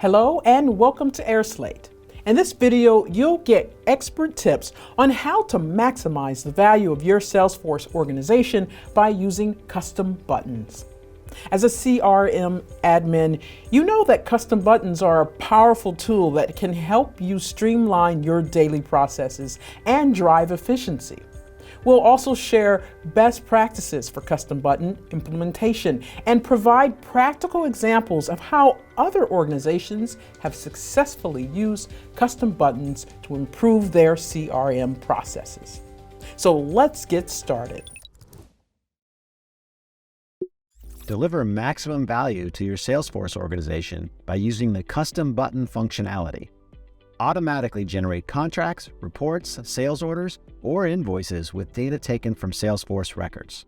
Hello and welcome to airSlate. In this video, you'll get expert tips on how to maximize the value of your Salesforce organization by using custom buttons. As a CRM admin, you know that custom buttons are a powerful tool that can help you streamline your daily processes and drive efficiency. We'll also share best practices for custom button implementation and provide practical examples of how other organizations have successfully used custom buttons to improve their CRM processes. So let's get started. Deliver maximum value to your Salesforce organization by using the custom button functionality. Automatically generate contracts, reports, sales orders, or invoices with data taken from Salesforce records.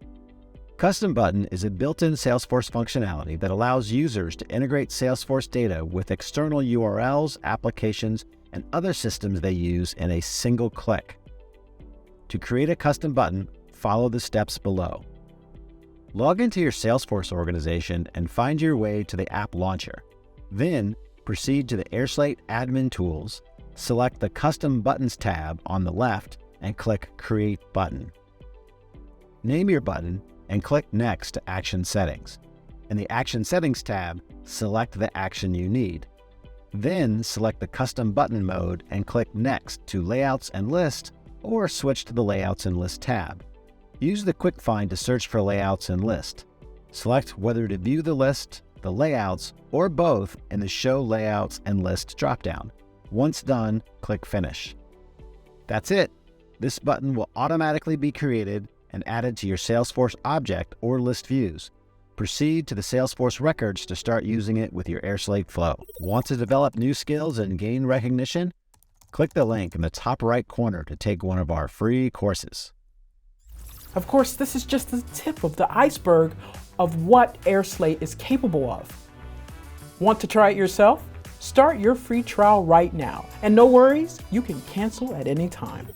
Custom Button is a built-in Salesforce functionality that allows users to integrate Salesforce data with external URLs, applications, and other systems they use in a single click. To create a custom button, follow the steps below. Log into your Salesforce organization and find your way to the app launcher. Then, proceed to the airSlate Admin tools, select the Custom Buttons tab on the left and click Create Button. Name your button and click Next to Action Settings. In the Action Settings tab, select the action you need. Then select the Custom Button mode and click Next to Layouts and List, or switch to the Layouts and List tab. Use the Quick Find to search for Layouts and List. Select whether to view the list, the layouts, or both in the Show Layouts and List dropdown. Once done, click Finish. That's it. This button will automatically be created and added to your Salesforce object or list views. Proceed to the Salesforce records to start using it with your airSlate flow. Want to develop new skills and gain recognition? Click the link in the top right corner to take one of our free courses. Of course, this is just the tip of the iceberg of what airSlate is capable of. Want to try it yourself? Start your free trial right now. And no worries, you can cancel at any time.